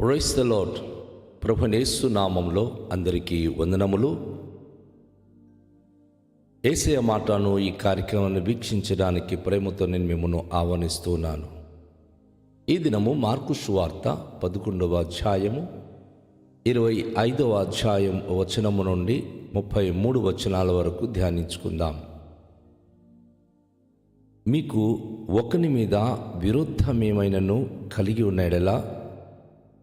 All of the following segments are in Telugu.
Praise the lord. ప్రభువైన యేసు నామములో అందరికీ వందనములు. యేసయ్య మాటను ఈ కార్యక్రమాన్ని వీక్షించడానికి ప్రేమతో నేను మిమ్మల్ని ఆహ్వానిస్తున్నాను. ఈ దినము మార్కు సువార్త 11వ అధ్యాయము 25వ అధ్యాయం వచనము నుండి 33 వచనాల వరకు ధ్యానించుకుందాం. మీకు ఒకని మీద విరోధమేమైనను కలిగి ఉన్న యెడల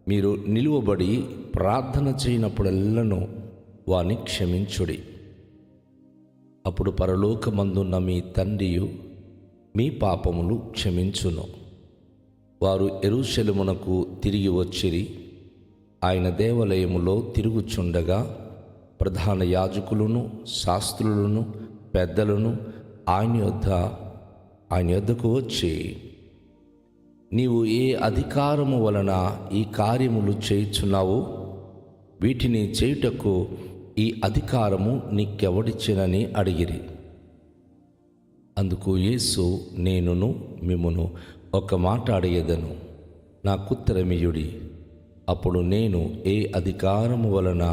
మీరు నిలువబడి ప్రార్థన చేయనప్పుడెల్లను వాని క్షమించుడి. అప్పుడు పరలోకమందున్న మీ తండ్రియు మీ పాపములు క్షమించును. వారు యెరూషలేమునకు తిరిగి వచ్చిరి. ఆయన దేవాలయములో తిరుగుచుండగా ప్రధాన యాజకులను, శాస్త్రులను, పెద్దలను ఆయన యొద్దకు వచ్చి, నీవు ఏ అధికారము వలన ఈ కార్యములు చేయుచున్నావు? వీటిని చేయుటకు ఈ అధికారము నీకెవడిచ్చినని అడిగిరి. అందుకు యేసు, నేనును మిమ్మును ఒక మాట అడిగెదను, నాకుత్తరమియుడి. అప్పుడు నేను ఏ అధికారము వలన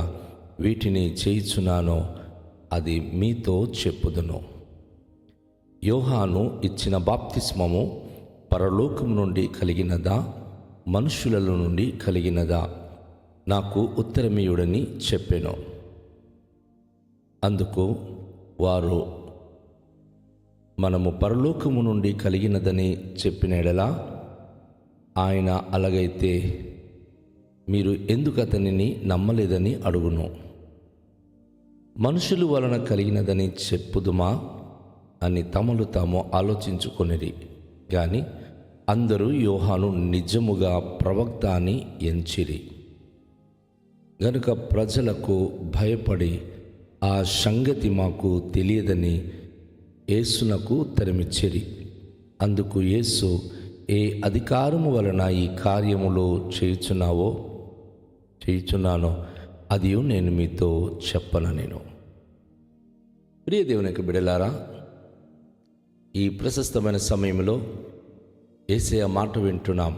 వీటిని చేయుచున్నానో అది మీతో చెప్పుదును. యోహాను ఇచ్చిన బాప్తిస్మము పరలోకము నుండి కలిగినదా, మనుషుల నుండి కలిగినదా? నాకు ఉత్తరమీయుడని చెప్పెను. అందుకు వారు, మనము పరలోకము నుండి కలిగినదని చెప్పిన యెడల ఆయన, అలాగైతే మీరు ఎందుకు అతనిని నమ్మలేదని అడుగును. మనుషుల వలన కలిగినదని చెప్పుదుమా అని తమలు తాము ఆలోచించుకొనిరి. గాని అందరూ యోహాను నిజముగా ప్రవక్త అని ఎంచిరి. గనుక ప్రజలకు భయపడి ఆ సంగతి మాకు తెలియదని యేసునకు ఉత్తరమిచ్చిరి. అందుకు యేసు, ఏ అధికారము వలన ఈ కార్యములు చేయుచున్నానో అది నేను మీతో చెప్పనెను. ప్రియ దేవుని యొక్క బిడ్డలారా, ఈ ప్రశస్తమైన సమయంలో యేసయ్య మాట వింటున్నాం.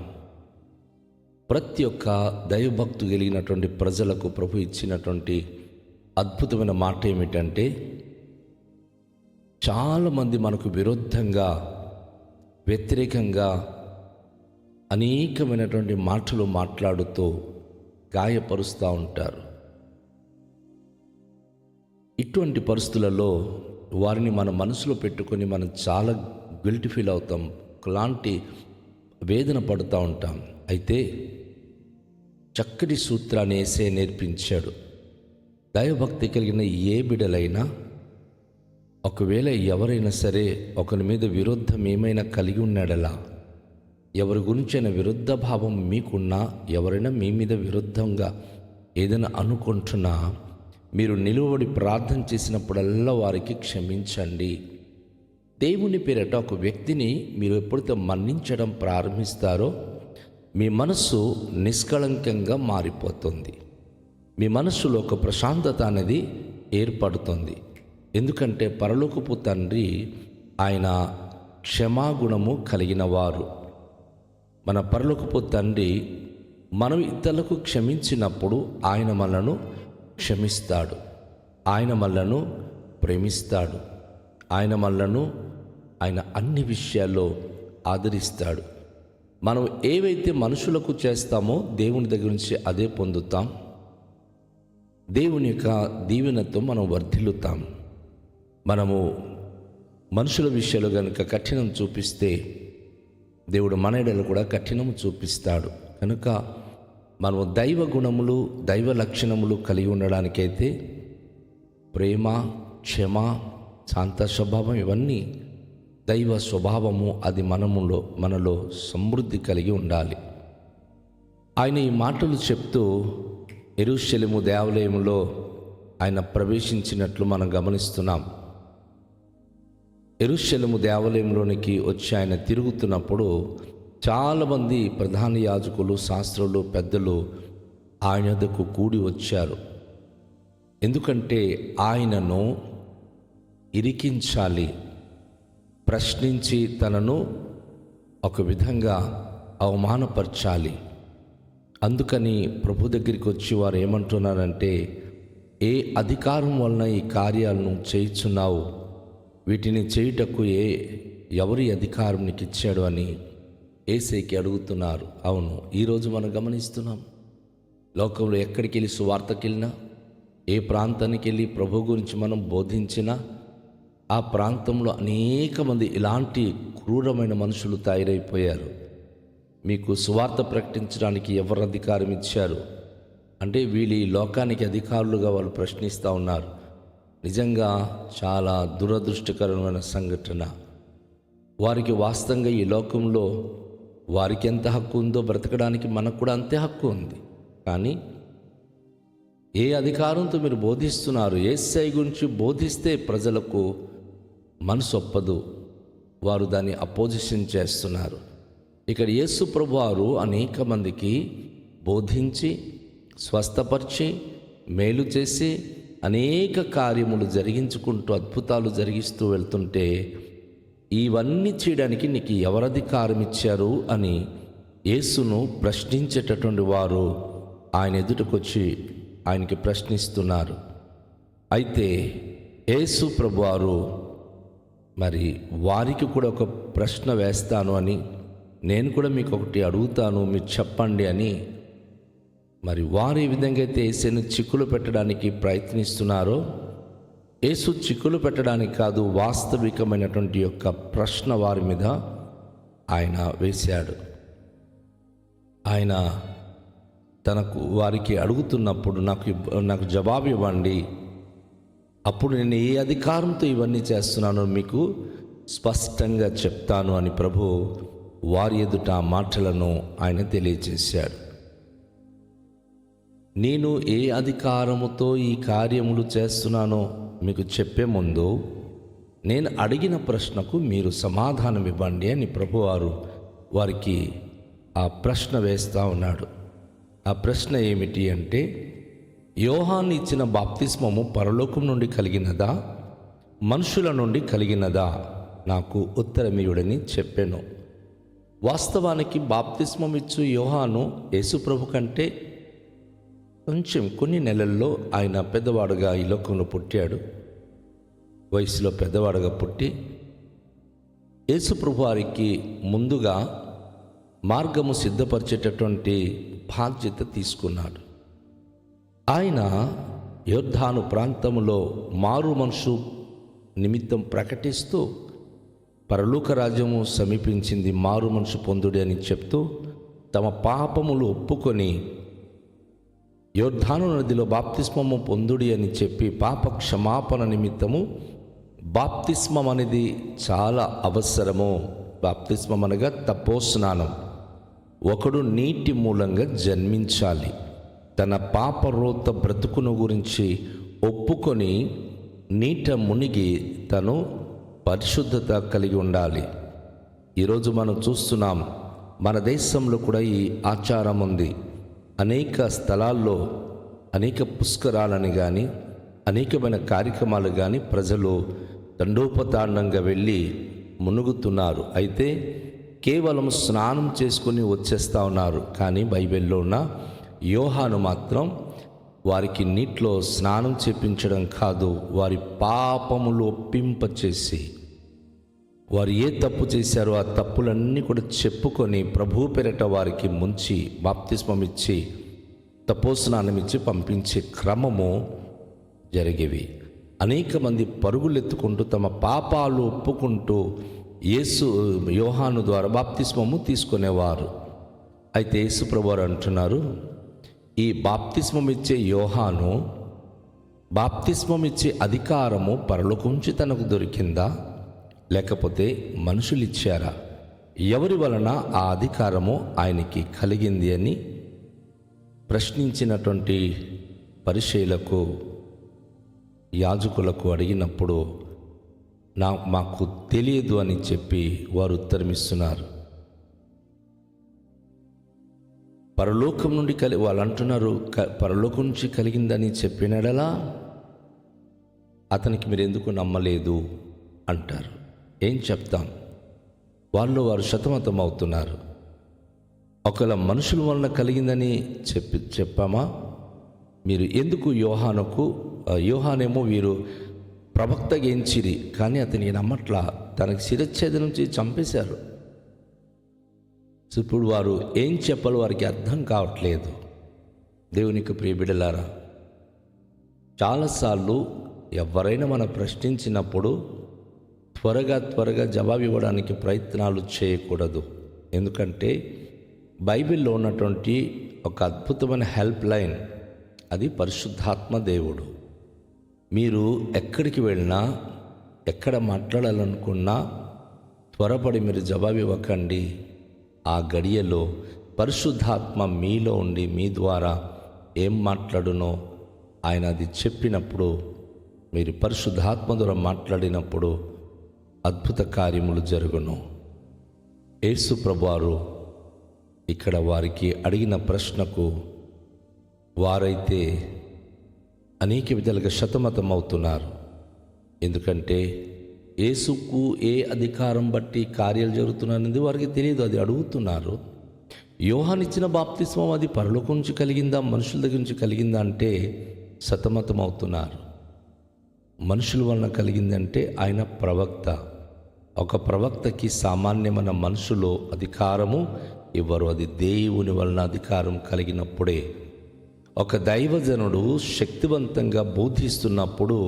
ప్రతి ఒక్క దైవభక్తు కలిగినటువంటి ప్రజలకు ప్రభు ఇచ్చినటువంటి అద్భుతమైన మాట ఏమిటంటే, చాలామంది మనకు విరుద్ధంగా, వ్యతిరేకంగా అనేకమైనటువంటి మాటలు మాట్లాడుతూ గాయపరుస్తూ ఉంటారు. ఇటువంటి పరిస్థితులలో వారిని మన మనసులో పెట్టుకొని మనం చాలా గిల్టీ ఫీల్ అవుతాం, ఒకలాంటి వేదన పడుతూ ఉంటాం. అయితే చక్కటి సూత్రాన్ని యేసయ్య నేర్పించాడు. దైవభక్తి కలిగిన ఏ బిడ్డలైనా, ఒకవేళ ఎవరైనా సరే ఒకరి మీద విరుద్ధం ఏమైనా కలిగి ఉన్నాడలా, ఎవరి గురించైనా విరుద్ధ భావం మీకున్నా, ఎవరైనా మీ మీద విరుద్ధంగా ఏదైనా అనుకుంటున్నా, మీరు నిలువబడి ప్రార్థన చేసినప్పుడల్లా వారికి క్షమించండి. దేవుని పేరట ఒక వ్యక్తిని మీరు ఎప్పుడైతే మన్నించడం ప్రారంభిస్తారో మీ మనస్సు నిష్కళంకంగా మారిపోతుంది. మీ మనస్సులో ఒక ప్రశాంతత అనేది ఏర్పడుతుంది. ఎందుకంటే పరలోకపు తండ్రి ఆయన క్షమాగుణము కలిగిన వారు. మన పరలోకపు తండ్రి మనం ఇతరులకు క్షమించినప్పుడు ఆయన మనలను క్షమిస్తాడు, ఆయన మనలను ప్రేమిస్తాడు, ఆయన అన్ని విషయాల్లో ఆదరిస్తాడు. మనం ఏవైతే మనుషులకు చేస్తామో దేవుని దగ్గర నుంచి అదే పొందుతాం. దేవుని యొక్క దీవెనతో మనం వర్ధిల్లుతాం. మనము మనుషుల విషయాలు కనుక కఠినం చూపిస్తే దేవుడు మన ఎడల కూడా కఠినం చూపిస్తాడు. కనుక మనము దైవ గుణములు, దైవ లక్షణములు కలిగి ఉండడానికైతే ప్రేమ, క్షమ, శాంత స్వభావం, ఇవన్నీ దైవ స్వభావము. అది మనలో సమృద్ధి కలిగి ఉండాలి. ఆయన ఈ మాటలు చెప్తూ యెరూషలేము దేవాలయములో ఆయన ప్రవేశించినట్లు మనం గమనిస్తున్నాం. యెరూషలేము దేవాలయంలోనికి వచ్చి ఆయన తిరుగుతున్నప్పుడు చాలామంది ప్రధాన యాజకులు, శాస్త్రులు, పెద్దలు ఆయన వద్దకు కూడి వచ్చారు. ఎందుకంటే ఆయనను ఇరికించాలి, ప్రశ్నించి తనను ఒక విధంగా అవమానపరచాలి. అందుకని ప్రభు దగ్గరికి వచ్చి వారు ఏమంటున్నారంటే, ఏ అధికారం వలన ఈ కార్యాలను చేయుచున్నావు? వీటిని చేయుటకు ఎవరి అధికారం నీకు ఇచ్చాడు అని యేసయ్యకి అడుగుతున్నారు. అవును, ఈరోజు మనం గమనిస్తున్నాం, లోకంలో ఎక్కడికి వెళ్ళి సువార్తకి వెళ్ళినా, ఏ ప్రాంతానికి వెళ్ళి ప్రభు గురించి మనం బోధించినా, ఆ ప్రాంతంలో అనేక మంది ఇలాంటి క్రూరమైన మనుషులు తయారైపోయారు. మీకు సువార్త ప్రకటించడానికి ఎవరు అధికారం ఇచ్చారు అంటే వీళ్ళు ఈ లోకానికి అధికారులుగా వాళ్ళు ప్రశ్నిస్తూ ఉన్నారు. నిజంగా చాలా దురదృష్టకరమైన సంఘటన. వారికి వాస్తవంగా ఈ లోకంలో వారికి ఎంత హక్కు ఉందో బ్రతకడానికి మనకు కూడా అంతే హక్కు ఉంది. కానీ ఏ అధికారంతో మీరు బోధిస్తున్నారు? యేసయ్య గురించి బోధిస్తే ప్రజలకు మనసు ఒప్పదు, వారు దాన్ని అపోజిషన్ చేస్తున్నారు. ఇక్కడ యేసు ప్రభువారు అనేక మందికి బోధించి, స్వస్థపరిచి, మేలు చేసి, అనేక కార్యములు జరిగించుకుంటూ అద్భుతాలు జరిగిస్తూ వెళ్తుంటే, ఇవన్నీ చేయడానికి నీకు ఎవరధికారం ఇచ్చారు అని యేసును ప్రశ్నించేటటువంటి వారు ఆయన ఎదుటకొచ్చి ఆయనకి ప్రశ్నిస్తున్నారు. అయితే యేసు ప్రభువారు మరి వారికి కూడా ఒక ప్రశ్న వేస్తాను అని, నేను కూడా మీకు ఒకటి అడుగుతాను, మీరు చెప్పండి అని, మరి వారు ఏ విధంగా అయితే యేసును చిక్కులు పెట్టడానికి ప్రయత్నిస్తున్నారో, యేసు చిక్కులు పెట్టడానికి కాదు, వాస్తవికమైనటువంటి యొక్క ప్రశ్న వారి మీద ఆయన వేశాడు. ఆయన వారికి అడుగుతున్నప్పుడు నాకు జవాబు ఇవ్వండి, అప్పుడు నేను ఏ అధికారంతో ఇవన్నీ చేస్తున్నానో మీకు స్పష్టంగా చెప్తాను అని ప్రభు వారి ఎదుట ఆ మాటలను ఆయన తెలియజేశాడు. నేను ఏ అధికారముతో ఈ కార్యములు చేస్తున్నానో మీకు చెప్పే ముందు నేను అడిగిన ప్రశ్నకు మీరు సమాధానం ఇవ్వండి అని ప్రభువారు వారికి ఆ ప్రశ్న వేస్తూ ఉన్నాడు. ఆ ప్రశ్న ఏమిటి అంటే, యోహాను ఇచ్చిన బాప్తిస్మము పరలోకం నుండి కలిగినదా, మనుషుల నుండి కలిగినదా? నాకు ఉత్తరమియుడని చెప్పాను. వాస్తవానికి బాప్తిస్మం ఇచ్చు యోహాను యేసుప్రభు కంటే కొన్ని నెలల్లో ఆయన పెద్దవాడుగా ఈ లోకంలో పుట్టాడు. వయసులో పెద్దవాడుగా పుట్టి యేసుప్రభు వారికి ముందుగా మార్గము సిద్ధపరిచేటటువంటి బాధ్యత తీసుకున్నాడు. ఆయన యోర్దాను ప్రాంతంలో మారు మనసు నిమిత్తం ప్రకటిస్తూ పరలోక రాజ్యము సమీపించింది, మారు మనసు పొందుడి అని చెప్తూ తమ పాపములు ఒప్పుకొని యోర్దాను నదిలో బాప్తిస్మము పొందుడి అని చెప్పి పాప క్షమాపణ నిమిత్తము బాప్తిస్మం అనేది చాలా అవసరము. బాప్తిస్మం అనగా తపోస్నానం. ఒకడు నీటి మూలంగా జన్మించాలి. తన పాపరోత బ్రతుకును గురించి ఒప్పుకొని నీట మునిగి తను పరిశుద్ధత కలిగి ఉండాలి. ఈరోజు మనం చూస్తున్నాం, మన దేశంలో కూడా ఈ ఆచారం ఉంది. అనేక స్థలాల్లో అనేక పుష్కరాలని కానీ అనేకమైన కార్యక్రమాలు కానీ ప్రజలు దండోపతాండంగా వెళ్ళి మునుగుతున్నారు. అయితే కేవలం స్నానం చేసుకుని వచ్చేస్తూ ఉన్నారు. కానీ బైబిల్లో ఉన్న యోహాను మాత్రం వారికి నీటిలో స్నానం చేపించడం కాదు, వారి పాపములు ఒప్పింపచేసి, వారు ఏ తప్పు చేశారో ఆ తప్పులన్నీ కూడా చెప్పుకొని ప్రభు పేరట వారికి ముంచి బాప్తిస్మం ఇచ్చి తపోస్నానం ఇచ్చి పంపించే క్రమము జరిగేవి. అనేక మంది పరుగులెత్తుకుంటూ తమ పాపాలు ఒప్పుకుంటూ యోహాను ద్వారా బాప్తిస్మము తీసుకునేవారు. అయితే యేసు ప్రభువారు అంటున్నారు, ఈ బాప్తిస్మం ఇచ్చే యోహాను బాప్తిస్మం ఇచ్చే అధికారము పరలోకం నుంచి తనకు దొరికిందా, లేకపోతే మనుషులు ఇచ్చారా? ఎవరి వలన ఆ అధికారము ఆయనకి కలిగింది అని ప్రశ్నించినటువంటి పరిసయ్యులకు, యాజకులకు అడిగినప్పుడు మాకు తెలియదు అని చెప్పి వారు ఉత్తరమిస్తున్నారు. పరలోకం నుండి వాళ్ళు అంటున్నారు, పరలోకం నుంచి కలిగిందని చెప్పినడలా అతనికి మీరు ఎందుకు నమ్మలేదు అంటారు. ఏం చెప్తాం? వారు సతమతం అవుతున్నారు. ఒకవేళ మనుషుల వలన కలిగిందని చెప్పామా? మీరు ఎందుకు యోహానేమో వీరు ప్రవక్తగా ఎంచిరి, కానీ అతనికి నమ్మట్లా, తనకి శిరచ్ఛేదనం చేసి చంపేశారు. ఇప్పుడు వారు ఏం చెప్పాలో వారికి అర్థం కావట్లేదు. దేవునికి ప్రియ బిడ్డలారా, చాలాసార్లు ఎవరైనా మనం ప్రశ్నించినప్పుడు త్వరగా జవాబు ఇవ్వడానికి ప్రయత్నాలు చేయకూడదు. ఎందుకంటే బైబిల్లో ఉన్నటువంటి ఒక అద్భుతమైన హెల్ప్ లైన్, అది పరిశుద్ధాత్మ దేవుడు. మీరు ఎక్కడికి వెళ్ళినా, ఎక్కడ మాట్లాడాలనుకున్నా త్వరపడి మీరు జవాబు ఇవ్వకండి. ఆ గడియలో పరిశుద్ధాత్మ మీలో ఉండి మీ ద్వారా ఏం మాట్లాడునో ఆయన అది చెప్పినప్పుడు, మీరు పరిశుద్ధాత్మ ద్వారా మాట్లాడినప్పుడు అద్భుత కార్యములు జరుగును. యేసు ప్రభువారు ఇక్కడ వారికి అడిగిన ప్రశ్నకు వారైతే అనేక విధాలుగా సతమతం అవుతున్నారు. ఎందుకంటే యేసుకు ఏ అధికారం బట్టి కార్యాలు జరుగుతున్నాయనేది వారికి తెలియదు, అది అడుగుతున్నారు. యోహాను ఇచ్చిన బాప్తిస్మం అది పరలోకం నుంచి కలిగిందా, మనుషుల దగ్గర నుంచి కలిగిందా అంటే సతమతం అవుతున్నారు. మనుషుల వలన కలిగిందంటే ఆయన ప్రవక్త. ఒక ప్రవక్తకి సామాన్యమైన మనుషులు అధికారము ఇవ్వరు, అది దేవుని వలన అధికారం కలిగినప్పుడే. ఒక దైవజనుడు శక్తివంతంగా బోధిస్తున్నప్పుడు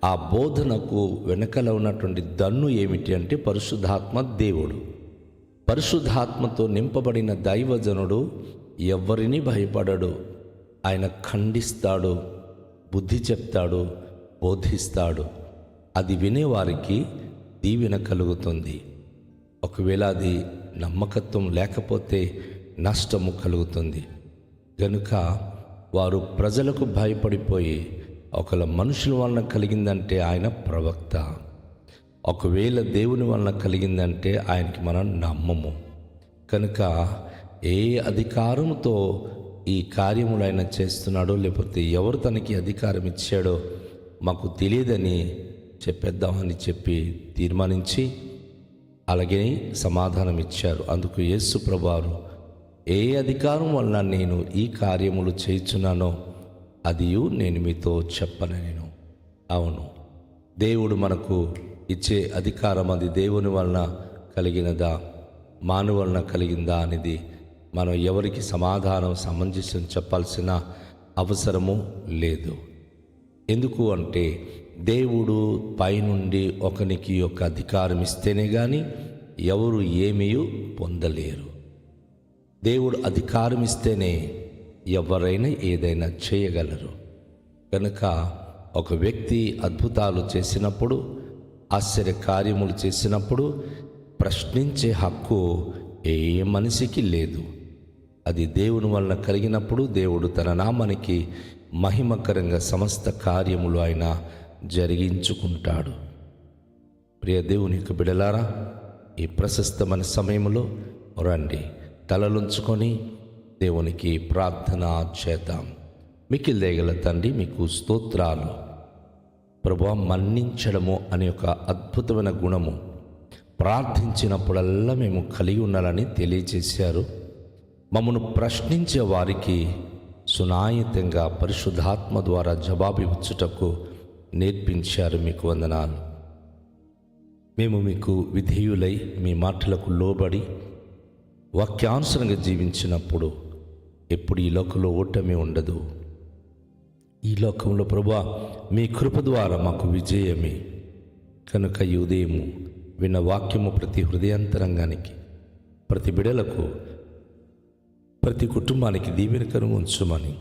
ఆ బోధనకు వెనకల ఉన్నటువంటి దన్ను ఏమిటి అంటే పరిశుద్ధాత్మ దేవుడు. పరిశుద్ధాత్మతో నింపబడిన దైవజనుడు ఎవరిని భయపడడు. ఆయన ఖండిస్తాడు, బుద్ధి చెప్తాడు, బోధిస్తాడు. అది వినేవారికి దీవెన కలుగుతుంది. ఒకవేళ అది నమ్మకత్వం లేకపోతే నష్టము కలుగుతుంది. గనుక వారు ప్రజలకు భయపడిపోయి, ఒకవేళ మనుషుల వలన కలిగిందంటే ఆయన ప్రవక్త, ఒకవేళ దేవుని వలన కలిగిందంటే ఆయనకి మనం నమ్మము. కనుక ఏ అధికారంతో ఈ కార్యములు ఆయన చేస్తున్నాడో, లేకపోతే ఎవరు తనకి అధికారం ఇచ్చాడో మాకు తెలియదని చెప్పేద్దామని చెప్పి తీర్మానించి అలాగే సమాధానం ఇచ్చారు. అందుకు యేసు ప్రభువారు, ఏ అధికారం వలన నేను ఈ కార్యములు చేయుచున్నానో అది నేను మీతో చెప్పనెను. అవును, దేవుడు మనకు ఇచ్చే అధికారం అది దేవుని వలన కలిగినదా, మానవు వలన కలిగిందా అనేది మనం ఎవరికి సమాధానం సమంజసం చెప్పాల్సిన అవసరము లేదు. ఎందుకు అంటే దేవుడు పైనుండి ఒకనికి ఒక అధికారం ఇస్తేనే కానీ ఎవరు ఏమీ పొందలేరు. దేవుడు అధికారం ఇస్తేనే ఎవరైనా ఏదైనా చేయగలరు. కనుక ఒక వ్యక్తి అద్భుతాలు చేసినప్పుడు, ఆశ్చర్య కార్యములు చేసినప్పుడు ప్రశ్నించే హక్కు ఏ మనిషికి లేదు. అది దేవుని వలన కలిగినప్పుడు దేవుడు తన నామానికి మహిమకరంగా సమస్త కార్యములు ఆయన జరిగించుకుంటాడు. ప్రియ దేవుని యొక్క బిడలారా, ఈ ప్రశస్తమైన సమయంలో రండి, తలలుంచుకొని దేవునికి ప్రార్థన చేద్దాం. మిక్కిలి దయగల తండ్రి, మీకు స్తోత్రాలు. ప్రభువా, మన్నించడము అనే ఒక అద్భుతమైన గుణము ప్రార్థించినప్పుడల్లా మేము కలిగి ఉండాలని తెలియజేశారు. మమ్మను ప్రశ్నించే వారికి సునాయతంగా పరిశుద్ధాత్మ ద్వారా జవాబు ఇచ్చుటకు నేర్పించారు. మీకు వందనాలు. మేము మీకు విధేయులై మీ మాటలకు లోబడి వాక్యానుసారంగా జీవించినప్పుడు ఎప్పుడు ఈ లోకంలో ఓటమి ఉండదు. ఈ లోకంలో ప్రభువా, మీ కృప ద్వారా మాకు విజయమే. కనుక ఈ ఉదయము విన్న వాక్యము ప్రతి హృదయాంతరంగానికి, ప్రతి బిడలకు, ప్రతి కుటుంబానికి దీవెనకరంగా ఉంచుమని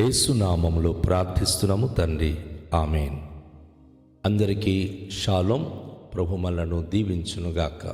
యేసు నామములో ప్రార్థిస్తున్నాము తండ్రి, ఆమేన్. అందరికీ షాలోం. ప్రభు మనలను దీవించునుగాక.